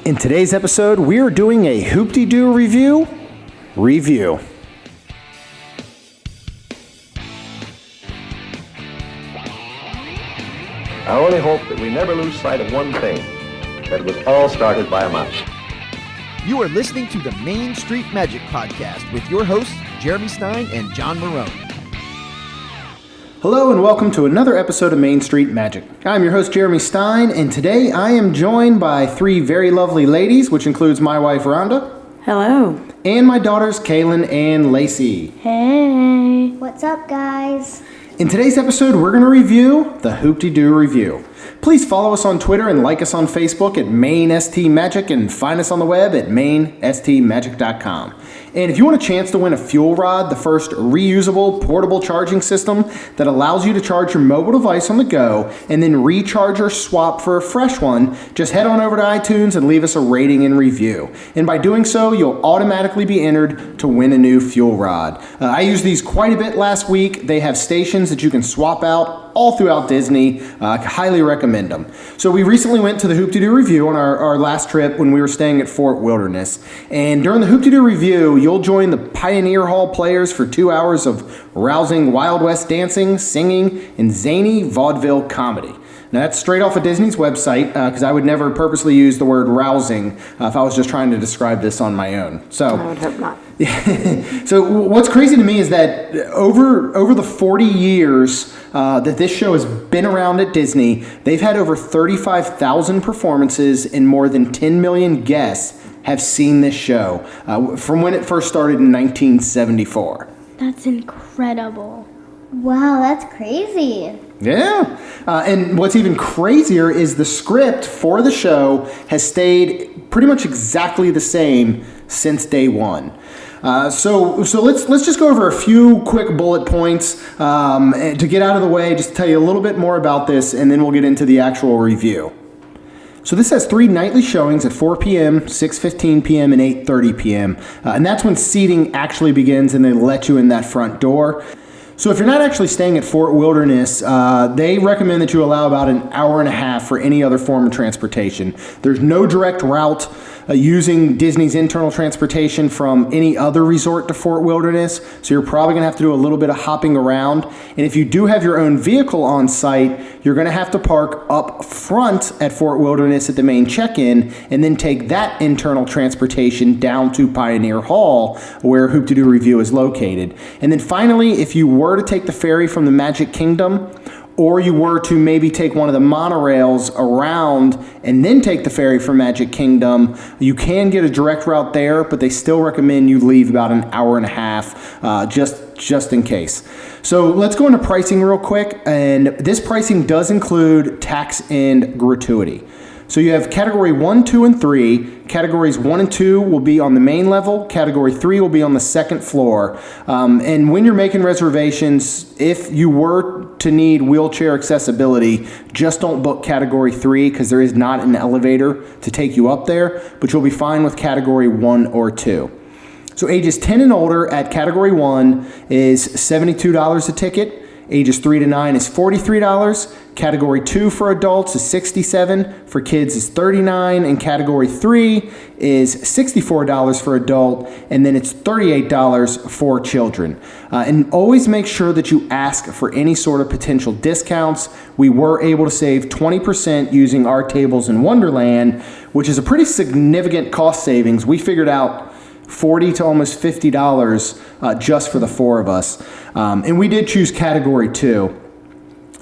In today's episode, we are doing a Dee-Doo Revue review. I only hope that we never lose sight of one thing, that it was all started by a mouse. You are listening to the Main Street Magic Podcast with your hosts, Jeremy Stein and John Marone. Hello and welcome to another episode of Main Street Magic. I'm your host, Jeremy Stein, and today I am joined by three very lovely ladies, which includes my wife, Rhonda. Hello. And my daughters, Kaylin and Lacey. Hey. What's up, guys? In today's episode, we're going to review the Dee-Doo Revue. Please follow us on Twitter and like us on Facebook at MainSTMagic and find us on the web at MainSTMagic.com. And if you want a chance to win a fuel rod, the first reusable portable charging system that allows you to charge your mobile device on the go and then recharge or swap for a fresh one, just head on over to iTunes and leave us a rating and review. And by doing so, you'll automatically be entered to win a new fuel rod. I used these quite a bit last week. They have stations that you can swap out all throughout Disney. I highly recommend them. So we recently went to the Dee-Doo Revue on our last trip when we were staying at Fort Wilderness. And during the Dee-Doo Revue, you'll join the Pioneer Hall players for 2 hours of rousing Wild West dancing, singing, and zany vaudeville comedy. Now that's straight off of Disney's website, because I would never purposely use the word rousing if I was just trying to describe this on my own. So I would hope not. So what's crazy to me is that over the 40 years that this show has been around at Disney, they've had over 35,000 performances and more than 10 million guests have seen this show from when it first started in 1974. That's incredible. Wow, that's crazy. Yeah. And what's even crazier is the script for the show has stayed pretty much exactly the same since day one. So let's just go over a few quick bullet points to get out of the way, just to tell you a little bit more about this, and then we'll get into the actual review. So this has 3 nightly showings at 4 p.m., 6:15 p.m., and 8:30 p.m. And that's when seating actually begins, and they let you in that front door. So if you're not actually staying at Fort Wilderness, they recommend that you allow about an hour and a half for any other form of transportation. There's no direct route using Disney's internal transportation from any other resort to Fort Wilderness, so you're probably going to have to do a little bit of hopping around. And if you do have your own vehicle on site, you're going to have to park up front at Fort Wilderness at the main check-in and then take that internal transportation down to Pioneer Hall, where Dee-Doo Revue is located. And then finally, if you were to take the ferry from the Magic Kingdom, or you were to maybe take one of the monorails around and then take the ferry from Magic Kingdom, you can get a direct route there, but they still recommend you leave about an hour and a half just in case. So let's go into pricing real quick, and this pricing does include tax and gratuity. So you have Category 1, 2, and 3. Categories 1 and 2 will be on the main level. Category 3 will be on the second floor. And when you're making reservations, if you were to need wheelchair accessibility, just don't book Category 3 because there is not an elevator to take you up there, but you'll be fine with Category 1 or 2. So ages 10 and older at Category 1 is $72 a ticket. Ages 3 to 9 is $43. Category 2 for adults is $67. For kids is $39. And Category 3 is $64 for adult. And then it's $38 for children. And always make sure that you ask for any sort of potential discounts. We were able to save 20% using our tables in Wonderland, which is a pretty significant cost savings. We figured out $40 to almost $50 just for the 4 of us. And we did choose Category 2.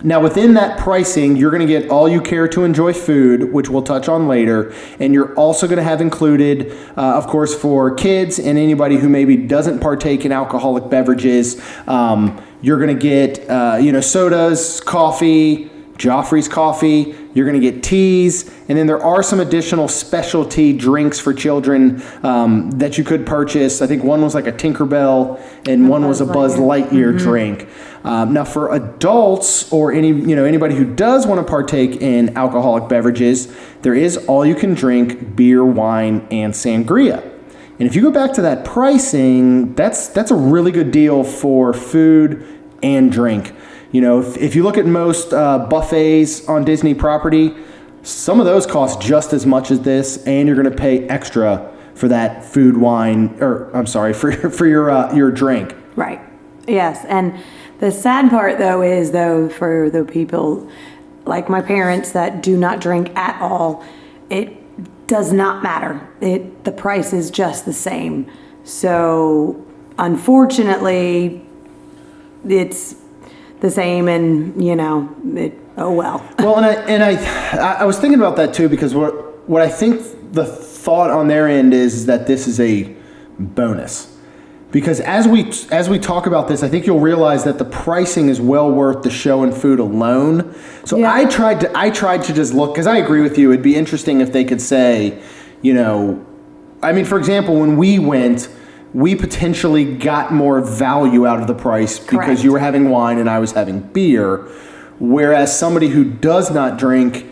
Now within that pricing, you're going to get all you care to enjoy food, which we'll touch on later. And you're also going to have included, of course, for kids and anybody who maybe doesn't partake in alcoholic beverages, you're going to get sodas, coffee, Joffrey's coffee, you're going to get teas, and then there are some additional specialty drinks for children that you could purchase. I think one was like a Tinkerbell and one was a Buzz Lightyear drink. Now for adults or anybody who does want to partake in alcoholic beverages, there is all you can drink beer, wine, and sangria. And if you go back to that pricing, that's a really good deal for food and drink. You know, if you look at most buffets on Disney property, some of those cost just as much as this, and you're going to pay extra for that food, wine, or I'm sorry, for your drink. Right. Yes. And the sad part, though, is, for the people like my parents that do not drink at all, it does not matter. The price is just the same. So, unfortunately, it's the same, and oh well. Well, and I was thinking about that too, because what I think the thought on their end is that this is a bonus. Because as we talk about this, I think you'll realize that the pricing is well worth the show and food alone. So yeah. I tried to just look, because I agree with you. It'd be interesting if they could say, for example, when we went, we potentially got more value out of the price. Correct. Because you were having wine and I was having beer. Whereas somebody who does not drink,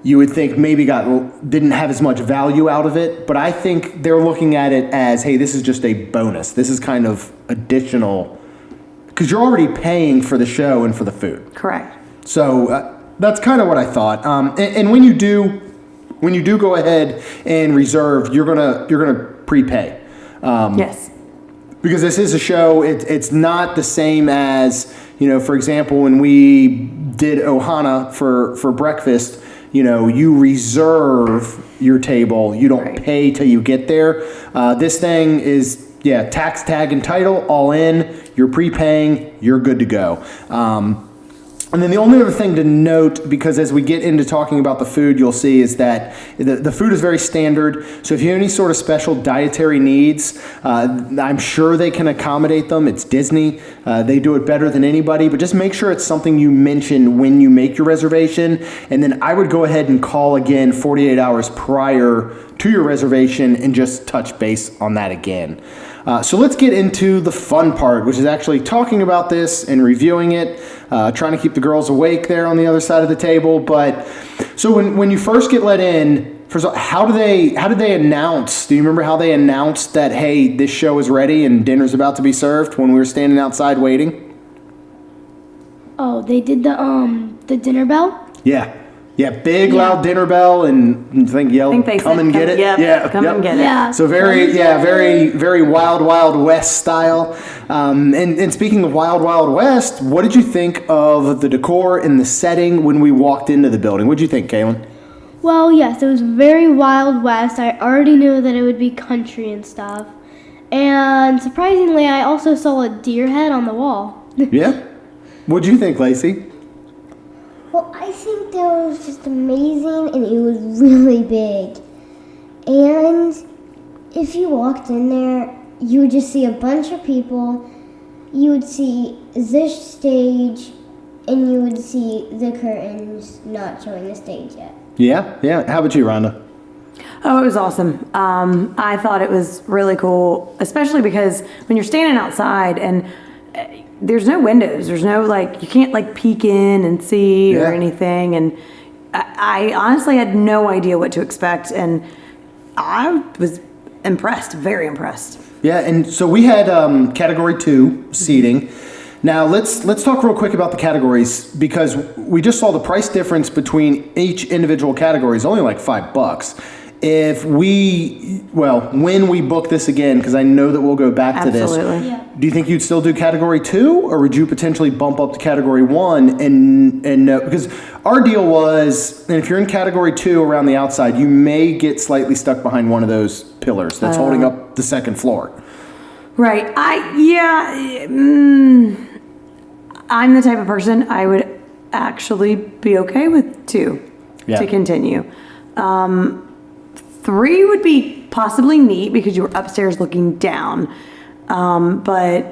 you would think maybe didn't have as much value out of it. But I think they're looking at it as, hey, this is just a bonus. This is kind of additional, because you're already paying for the show and for the food. Correct. So that's kind of what I thought. And when you do go ahead and reserve, you're gonna prepay. Yes. Because this is a show. It's not the same as, for example, when we did Ohana for breakfast. You reserve your table. You don't pay till you get there. This thing is, tax, tag, and title, all in. You're prepaying. You're good to go. And then the only other thing to note, because as we get into talking about the food, you'll see is that the food is very standard. So if you have any sort of special dietary needs, I'm sure they can accommodate them. It's Disney. They do it better than anybody. But just make sure it's something you mention when you make your reservation. And then I would go ahead and call again 48 hours prior to your reservation and just touch base on that again. So let's get into the fun part, which is actually talking about this and reviewing it, trying to keep the girls awake there on the other side of the table. But so when you first get let in, first of all, how did they announce? Do you remember how they announced that, hey, this show is ready and dinner's about to be served when we were standing outside waiting? Oh, they did the dinner bell? Yeah. Yeah, big loud dinner bell, and I think yelled, "Come and get it!" Come and get it. Yeah. So very Wild Wild West style. And speaking of Wild Wild West, what did you think of the decor and the setting when we walked into the building? What did you think, Kaylin? Well, yes, it was very Wild West. I already knew that it would be country and stuff. And surprisingly, I also saw a deer head on the wall. Yeah. What'd you think, Lacey? Well, I think that was just amazing, and it was really big. And if you walked in there, you would just see a bunch of people. You would see this stage, and you would see the curtains not showing the stage yet. Yeah. How about you, Rhonda? Oh, it was awesome. I thought it was really cool, especially because when you're standing outside and there's no windows. There's no, you can't, peek in and see or anything. And I honestly had no idea what to expect. And I was impressed, very impressed. Yeah, and so we had Category 2 seating. Now, let's talk real quick about the categories, because we just saw the price difference between each individual category is only like $5. When we book this again, because I know that we'll go back to this. Absolutely. Yeah. Do you think you'd still do Category 2, or would you potentially bump up to Category 1 and because our deal was, and if you're in Category 2 around the outside, you may get slightly stuck behind one of those pillars that's holding up the second floor. Right. I'm the type of person I would actually be okay with 2 to continue. 3 would be possibly neat because you were upstairs looking down. But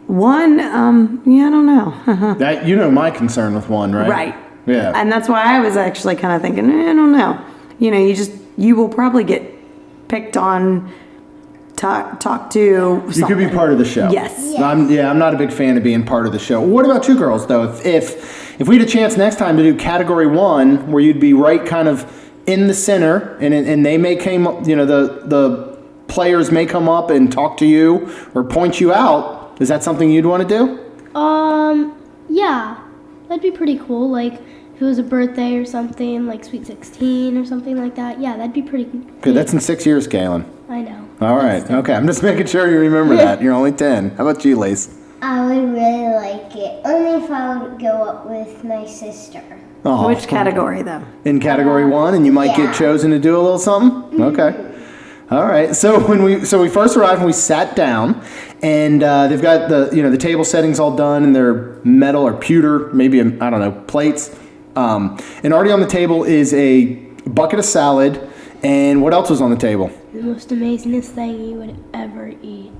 1, I don't know. That my concern with 1, right? Right. Yeah. And that's why I was actually kind of thinking, I don't know. You will probably get picked on, talk to. You could be part of the show. Yes. I'm not a big fan of being part of the show. What about you girls, though? If we had a chance next time to do Category 1, where you'd be right kind of in the center, and they may the players may come up and talk to you or point you out. Is that something you'd want to do? Yeah, that'd be pretty cool. if it was a birthday or something, like Sweet 16 or something like that. Yeah, that'd be pretty good. Okay, that's in 6 years, Kaylin. I know. All right. Okay, I'm just making sure you remember that. You're only 10. How about you, Lace? I would really like it, only if I would go up with my sister. Oh, Which category, though? in category 1, and you might Yeah. get chosen to do a little something? Okay. All right. So we first arrived and we sat down, and they've got the table settings all done, and they're metal or pewter, maybe I don't know, plates. And already on the table is a bucket of salad, and what else was on the table? The most amazingest thing you would ever eat.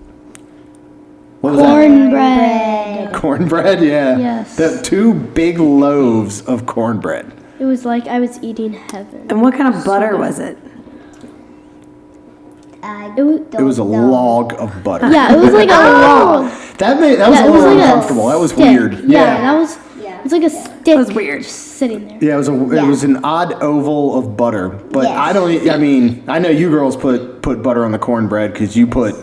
What was that? Cornbread. Cornbread, yeah. Yes. The 2 big loaves of cornbread. It was like I was eating heaven. And what kind of butter was it? It was a log of butter. Yeah, it was like a log. That was Yeah, a it was little like a uncomfortable. That was stick. weird. Yeah, that was. It's like a stick. That was weird. Just sitting there. Yeah, it was an odd oval of butter, but Yes. I know you girls put butter on the cornbread because you put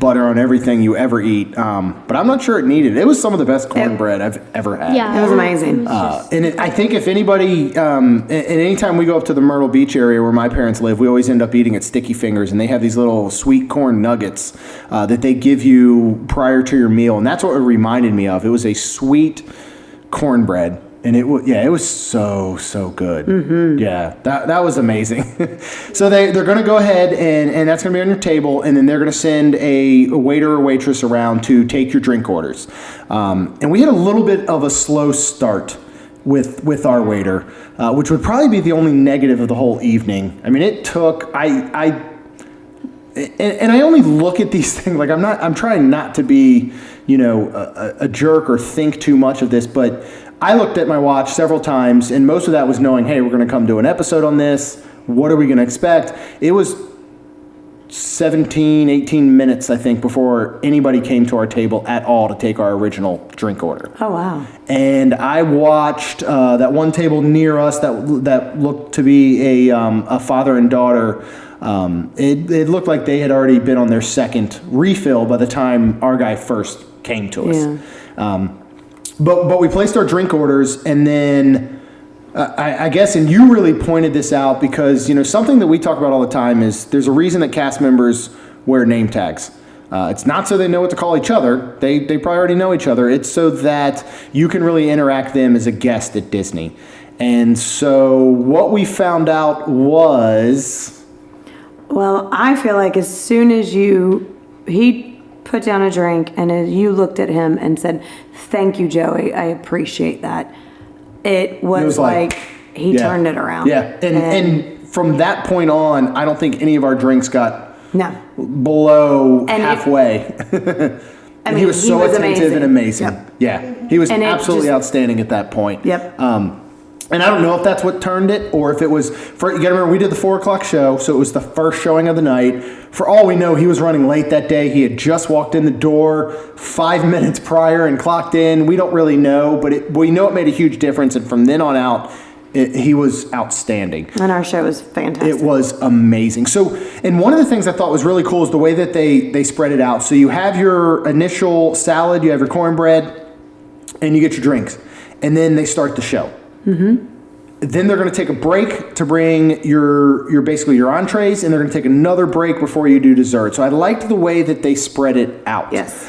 butter on everything you ever eat. But I'm not sure it needed. It was some of the best cornbread I've ever had. Yeah, It was amazing. I think if anybody, and anytime we go up to the Myrtle Beach area where my parents live, we always end up eating at Sticky Fingers, and they have these little sweet corn nuggets that they give you prior to your meal, and that's what it reminded me of. It was a sweet cornbread, and it was so good. Mm-hmm. Yeah, that was amazing. So they're going to go ahead and that's going to be on your table, and then they're going to send a waiter or waitress around to take your drink orders. And we had a little bit of a slow start with our waiter, which would probably be the only negative of the whole evening. I mean, it took I only look at these things like I'm trying not to be, a jerk or think too much of this, but I looked at my watch several times, and most of that was knowing, hey, we're going to come do an episode on this. What are we going to expect? It was 17, 18 minutes, I think, before anybody came to our table at all to take our original drink order. Oh, wow. And I watched that one table near us that looked to be a father and daughter. It looked like they had already been on their second refill by the time our guy first came to us. Yeah. But we placed our drink orders, and then I guess, and you really pointed this out because, something that we talk about all the time is there's a reason that cast members wear name tags. It's not so they know what to call each other. They probably already know each other. It's so that you can really interact them as a guest at Disney. And so what we found out was... Well, I feel like as soon as he put down a drink and as you looked at him and said, "Thank you, Joey, I appreciate that," it was like he turned it around. Yeah, and from that point on, I don't think any of our drinks got below halfway. And he was so attentive and amazing. Yep. Yeah, he was absolutely outstanding at that point. Yep. And I don't know if that's what turned it, or if it was, you gotta remember, we did the 4:00 show, so it was the first showing of the night. For all we know, he was running late that day. He had just walked in the door 5 minutes prior and clocked in. We don't really know, but we know it made a huge difference, and from then on out, he was outstanding. And our show was fantastic. It was amazing. So, and one of the things I thought was really cool is the way that they spread it out. So you have your initial salad, you have your cornbread, and you get your drinks. And then they start the show. Mm-hmm. Then they're going to take a break to bring your basically your entrees, and they're going to take another break before you do dessert. So I liked the way that they spread it out. Yes.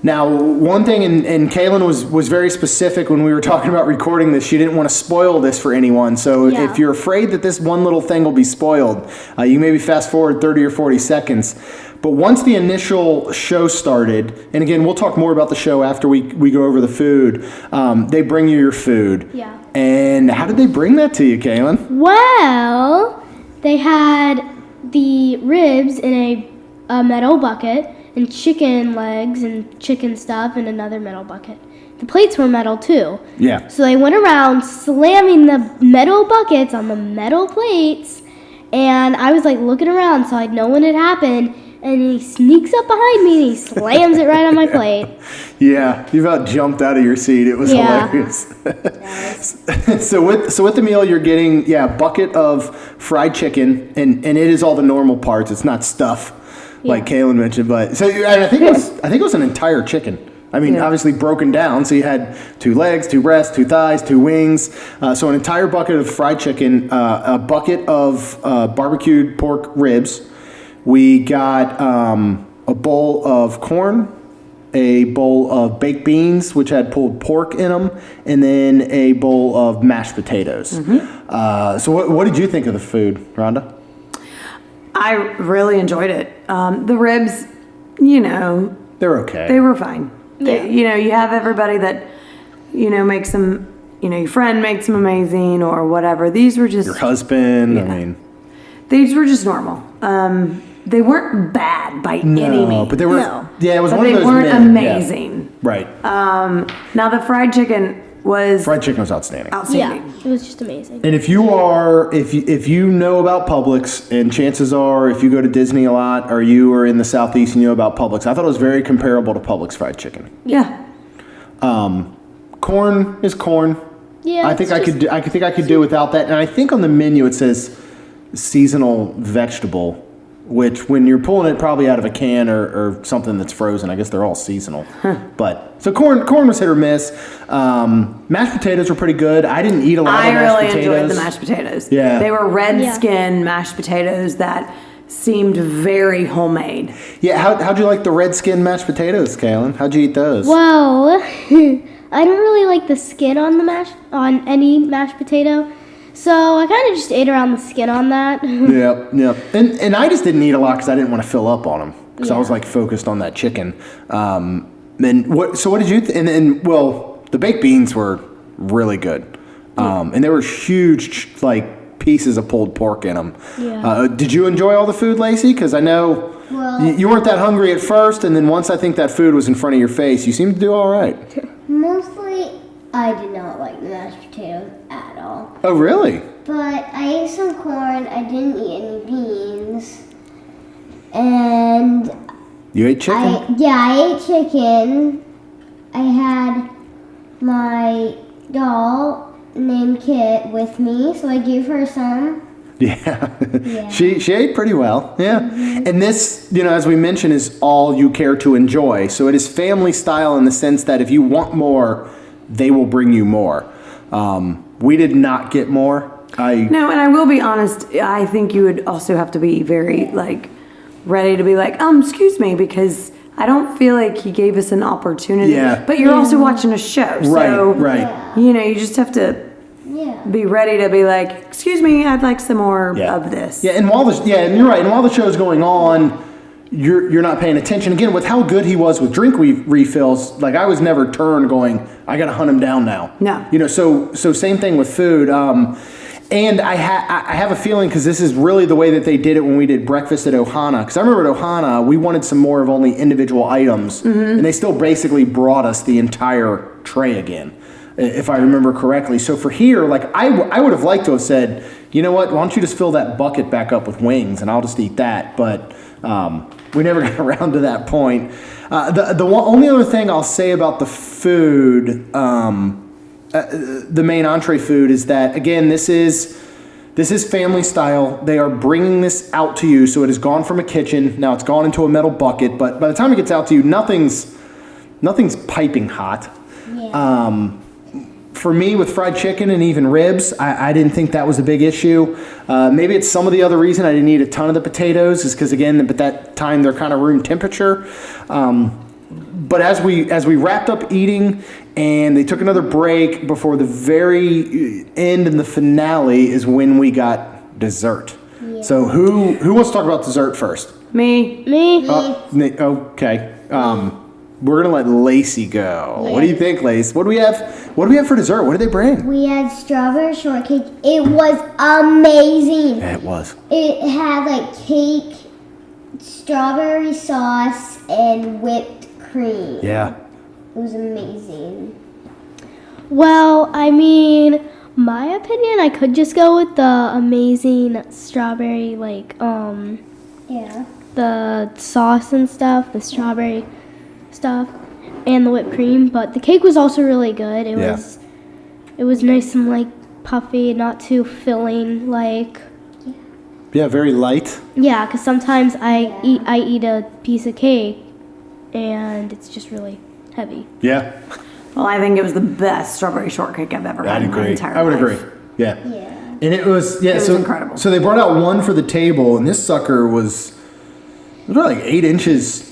Now, one thing, and Kaylin was very specific when we were talking about recording this. She didn't want to spoil this for anyone. So if you're afraid that this one little thing will be spoiled, you maybe fast forward 30 or 40 seconds. But once the initial show started, and again, we'll talk more about the show after we go over the food, they bring you your food. Yeah. And how did they bring that to you, Kaylin? Well, they had the ribs in a metal bucket and chicken legs and chicken stuff in another metal bucket. The plates were metal too. Yeah. So they went around slamming the metal buckets on the metal plates, and I was like looking around so I'd know when it happened. And he sneaks up behind me and he slams it right on my plate. Yeah, you about jumped out of your seat. It was hilarious. So with the meal, you're getting a bucket of fried chicken, and it is all the normal parts. It's not stuff like Kaylin mentioned, but and I think it was an entire chicken. I mean, Yeah. obviously broken down. So you had 2 legs, 2 breasts, 2 thighs, 2 wings. So an entire bucket of fried chicken, a bucket of barbecued pork ribs. We got a bowl of corn, a bowl of baked beans, which had pulled pork in them, and then a bowl of mashed potatoes. So what did you think of the food, Rhonda? I really enjoyed it. The ribs, you know, They're okay. they were fine. They, you know, you have everybody that, you know, makes them, you know, your friend makes them amazing or whatever. These were just, Your husband, Yeah. I mean. these were just normal. They weren't bad by any means. But they were. No. Yeah, it was But one they of those. weren't men, yeah. amazing. Right. Now the fried chicken was Fried chicken was outstanding. Yeah, outstanding. it was just amazing. And if you know about Publix, and chances are if you go to Disney a lot or you are in the Southeast and you know about Publix, I thought it was very comparable to Publix fried chicken. Yeah. Corn is corn. Yeah, I think I could do without that. And I think on the menu it says seasonal vegetable, which when you're pulling it probably out of a can or something that's frozen, I guess they're all seasonal. But so corn was hit or miss. Mashed potatoes were pretty good. I didn't eat a lot I of mashed really potatoes. enjoyed the mashed potatoes. Yeah. They were red Yeah. skin mashed potatoes that seemed very homemade. Yeah, how'd you like the red skin mashed potatoes, Kaylin? How'd you eat those? Well, I don't really like the skin on on any mashed potato, so I kind of just ate around the skin on that. Yeah. And I just didn't eat a lot because I didn't want to fill up on them because I was like focused on that chicken. And what did you? Well, the baked beans were really good, and there were huge like pieces of pulled pork in them. Yeah. Did you enjoy all the food, Lacey? Because I know Well- you weren't that hungry at first, and then once I think that food was in front of your face, you seemed to do all right. Mostly, I did not like the mashed potatoes at all. Oh, really? But I ate some corn. I didn't eat any beans. And You ate chicken? I ate chicken. I had my doll named Kit with me, so I gave her some. Yeah. Yeah. She ate pretty well. Yeah. And this, as we mentioned, is all you care to enjoy. So it is family style in the sense that if you want more, they will bring you more. We did not get more. No, and I will be honest, I think you would also have to be very ready to be excuse me, because I don't feel like he gave us an opportunity. Yeah. But you're also watching a show. So, Right. you just have to Yeah. be ready to be like, excuse me, I'd like some more of this. Yeah, and and you're right. And while the show's going on, you're not paying attention. Again, with how good he was with drink refills, I was never turned going, I got to hunt him down now. No. So same thing with food. And I have a feeling, because this is really the way that they did it when we did breakfast at Ohana. Because I remember at Ohana, we wanted some more of only individual items. Mm-hmm. And they still basically brought us the entire tray again, if I remember correctly. So for here, I would have liked to have said, you know what, why don't you just fill that bucket back up with wings and I'll just eat that. But we never got around to that point. Only other thing I'll say about the food, the main entree food, is that, again, this is family style. They are bringing this out to you, so it has gone from a kitchen. Now it's gone into a metal bucket, but by the time it gets out to you, nothing's piping hot. Yeah. For me, with fried chicken and even ribs, I didn't think that was a big issue. Maybe it's some of the other reason I didn't eat a ton of the potatoes is because, again, at that time they're kind of room temperature. But as we wrapped up eating and they took another break before the very end and the finale is when we got dessert. Yeah. So who wants to talk about dessert first? Me? Okay. We're gonna let Lacey go. What do you think, Lace? What do we have for dessert? What did they bring? We had strawberry shortcake. It was amazing. Yeah, it was. It had cake, strawberry sauce, and whipped cream. Yeah. It was amazing. Well, I mean, my opinion, I could just go with the amazing strawberry, Yeah. the sauce and stuff, the strawberry stuff, and the whipped cream. But the cake was also really good. It was nice and puffy, not too filling. Yeah, very light. Yeah, because sometimes I eat a piece of cake, and it's just really heavy. Yeah, Well, I think it was the best strawberry shortcake I've ever had I'd in my agree. entire I would life. agree. Yeah. Yeah. And it was was incredible. So they brought out one for the table, and this sucker was about like 8 inches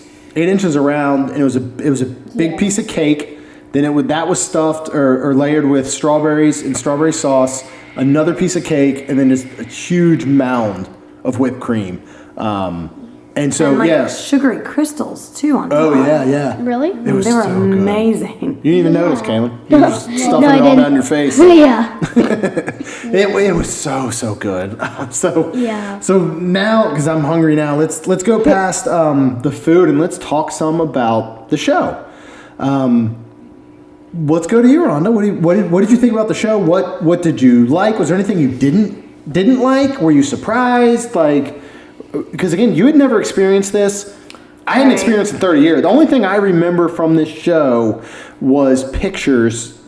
around, and it was a big piece of cake. Then that was stuffed or layered with strawberries and strawberry sauce. Another piece of cake, and then just a huge mound of whipped cream. And so And sugary crystals too on top. Oh yeah. Really? It was They were so good. amazing. You didn't even notice, Kaylin. You were just stuffing No, I it all didn't. down your face. Yeah. It was so good. Yeah. So now, because I'm hungry now, let's go past the food and let's talk some about the show. Let's go to you, Rhonda. What did you think about the show? What did you like? Was there anything you didn't like? Were you surprised? Because again, you had never experienced this. I hadn't experienced it in 30 years. The only thing I remember from this show was pictures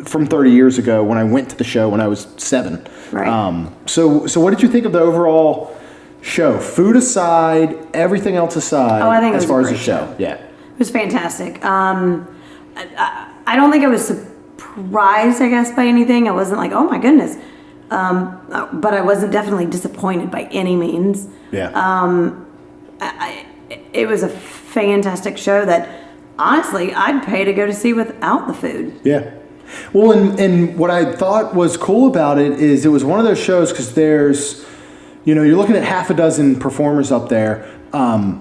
from 30 years ago when I went to the show when I was 7. Right. So what did you think of the overall show? Food aside, everything else aside, Oh, I think it as was a far as the great show. show. Yeah. It was fantastic. I don't think I was surprised, I guess, by anything. I wasn't like, oh my goodness. But I wasn't definitely disappointed by any means. Yeah. It was a fantastic show that, honestly, I'd pay to go to see without the food. Yeah. Well, and what I thought was cool about it is it was one of those shows because there's, you're looking at half a dozen performers up there. I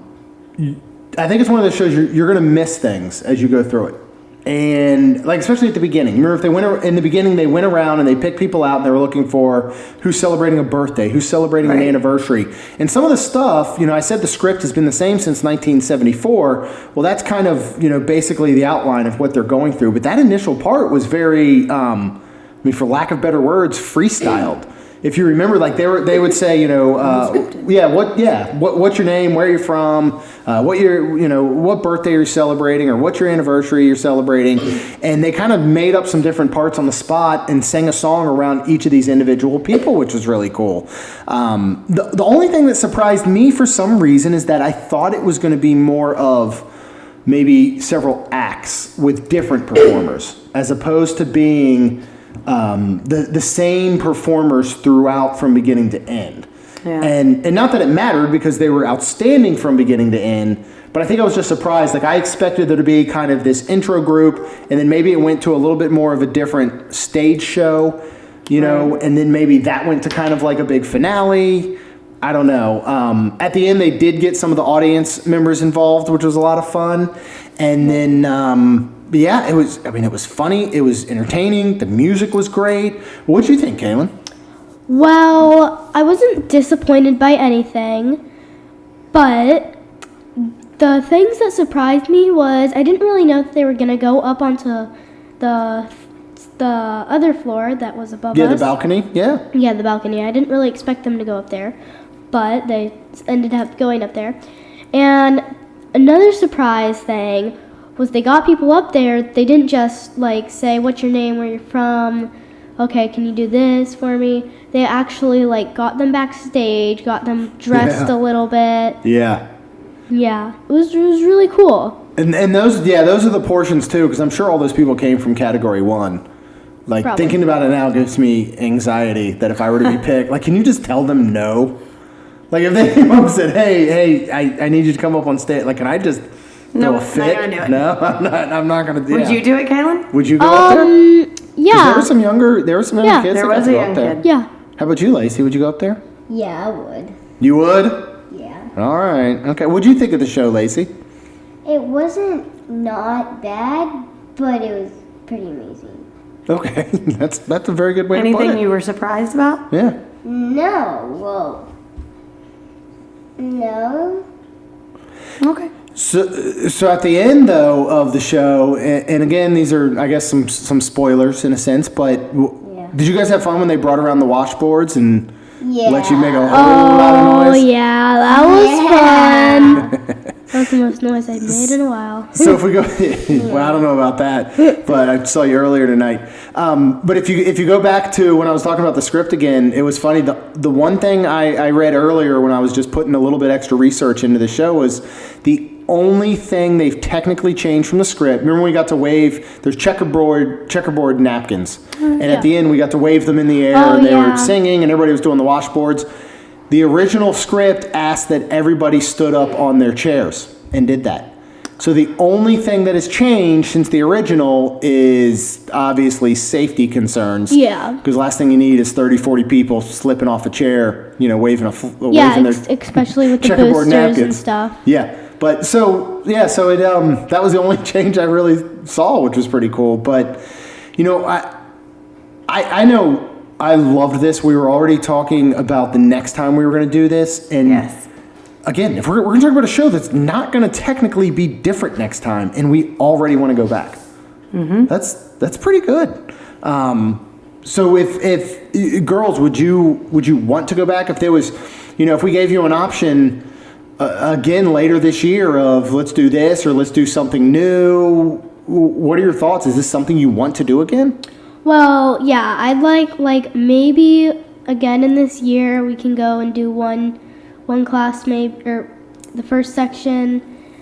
think it's one of those shows you're going to miss things as you go through it. And especially at the beginning. Remember, if they went in the beginning, they went around and they picked people out and they were looking for who's celebrating a birthday, who's celebrating an anniversary. And some of the stuff, I said the script has been the same since 1974. Well, that's kind of, basically the outline of what they're going through. But that initial part was very, for lack of better words, freestyled. If you remember, they would say, what's your name, where you're from, what birthday you're celebrating, or what's your anniversary you're celebrating, and they kind of made up some different parts on the spot and sang a song around each of these individual people, which was really cool. The only thing that surprised me for some reason is that I thought it was going to be more of maybe several acts with different performers, as opposed to being the same performers throughout from beginning to end. Yeah. And not that it mattered because they were outstanding from beginning to end, but I think I was just surprised. I expected there to be kind of this intro group, and then maybe it went to a little bit more of a different stage show, and then maybe that went to kind of like a big finale. I don't know. At the end, they did get some of the audience members involved, which was a lot of fun. And then, it was funny. It was entertaining. The music was great. What did you think, Kaylin? Well, I wasn't disappointed by anything, but the things that surprised me was I didn't really know that they were going to go up onto the other floor that was above us. Yeah, the balcony. Yeah. Yeah, the balcony. I didn't really expect them to go up there, but they ended up going up there. And another surprise thing was they got people up there. They didn't just say, what's your name, where you're from, okay, can you do this for me? They actually got them backstage, got them dressed a little bit. Yeah. Yeah, it was really cool. And those are the portions too, because I'm sure all those people came from Category 1. Probably. Thinking about it now gives me anxiety that if I were to be picked, can you just tell them no? If they came up and said, hey, I need you to come up on stage, can I just throw a fit? Not gonna do it. No, I'm not gonna do it. Would you do it, Kaylin? Would you go up there? 'Cause Yeah. There were some younger kids there that got was to a go young up there. kid. Yeah. How about you, Lacey? Would you go up there? Yeah, I would. You would? Yeah. All right. Okay. What'd you think of the show, Lacey? It wasn't not bad, but it was pretty amazing. Okay. That's a very good way to put Anything it. you were surprised about? Yeah. No. Okay. So at the end, though, of the show, and again, these are, I guess, some spoilers in a sense, but did you guys have fun when they brought around the washboards and let you make a whole lot of noise? Oh, yeah, that was fun. That was the most noise I've made in a while. So if we go, well, I don't know about that, but I saw you earlier tonight. But if you go back to when I was talking about the script again, it was funny. The one thing I read earlier when I was just putting a little bit extra research into the show was the only thing they've technically changed from the script. Remember when we got to wave, there's checkerboard napkins. And at the end we got to wave them in the air and they were singing and everybody was doing the washboards. The original script asked that everybody stood up on their chairs and did that. So the only thing that has changed since the original is obviously safety concerns. Yeah. Because last thing you need is 30, 40 people slipping off a chair, waving waving their especially with the checkerboard boosters napkins and stuff. Yeah. But so it that was the only change I really saw, which was pretty cool. But I know I loved this. We were already talking about the next time we were going to do this, and Yes. again, if we're going to talk about a show that's not going to technically be different next time, and we already want to go back, that's pretty good. So if girls, would you want to go back if there was, if we gave you an option again later this year of let's do this or let's do something new? What are your thoughts? Is this something you want to do again? Well, yeah, I'd like maybe again in this year we can go and do one class, maybe, or the first section,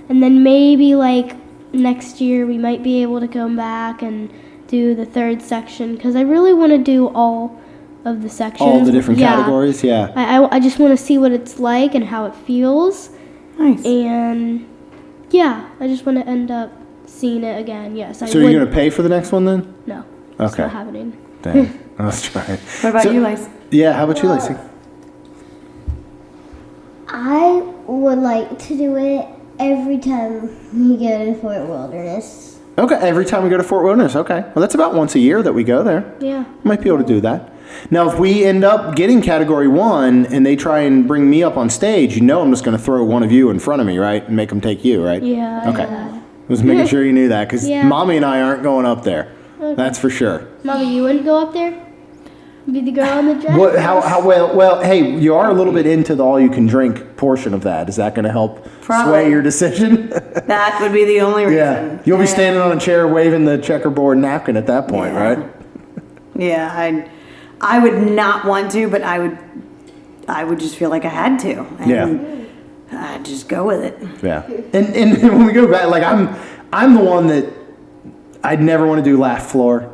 and then maybe like next year we might be able to come back and do the third section, because I really want to do all of the sections. All the different categories, yeah. I just want to see what it's like and how it feels. Nice. And yeah, I just want to end up seeing it again. Yes, I So you're going to pay for the next one then? No. It's Okay. not happening. Dang. Let's try it. What about you, Lacey? Yeah, how about you, Lacey? I would like to do it every time we go to Fort Wilderness. Okay, every time we go to Fort Wilderness, okay. Well, that's about once a year that we go there. Yeah. Might be able to do that. Now, if we end up getting Category 1 and they try and bring me up on stage, I'm just going to throw one of you in front of me, right? And make them take you, right? Yeah. I Okay. know that. I was making sure you knew that, because Yeah. Mommy and I aren't going up there. Okay. That's for sure. Mommy, you wouldn't go up there? Be the girl on the dress? What, how well, hey, you are a little bit into the all-you-can-drink portion of that. Is that going to help Probably. sway your decision? That would be the only reason. Yeah. You'll be standing on a chair waving the checkerboard napkin at that point, Yeah. right? Yeah, I would not want to, but I would just feel like I had to. And Yeah. I'd just go with it. Yeah. And when we go back, like I'm the one that I'd never want to do laugh floor.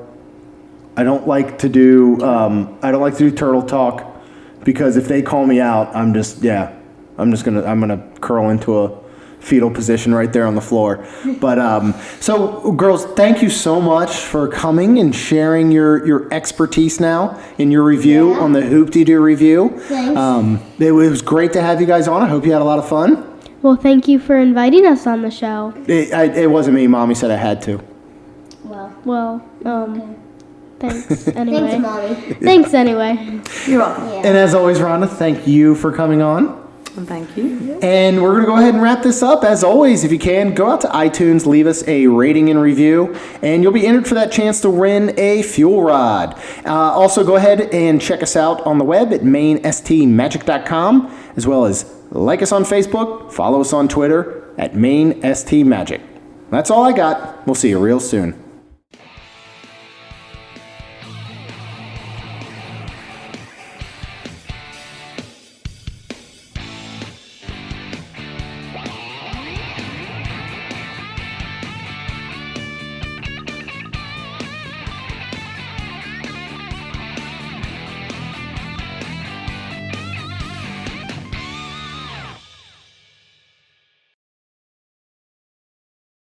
I don't like to do turtle talk, because if they call me out, I'm gonna curl into a fetal position right there on the floor. But so girls, thank you so much for coming and sharing your expertise now in your review on the Dee-Doo Revue. Thanks. It was great to have you guys on. I hope you had a lot of fun. Well, thank you for inviting us on the show. It wasn't me. Mommy said I had to. Well, Thanks anyway. thanks, Mommy. Thanks anyway. You're welcome. Yeah. And as always, Rhonda, thank you for coming on. And thank you. And we're going to go ahead and wrap this up. As always, if you can, go out to iTunes, leave us a rating and review, and you'll be entered for that chance to win a fuel rod. Also, go ahead and check us out on the web at mainstmagic.com, as well as like us on Facebook, follow us on Twitter at mainstmagic. That's all I got. We'll see you real soon.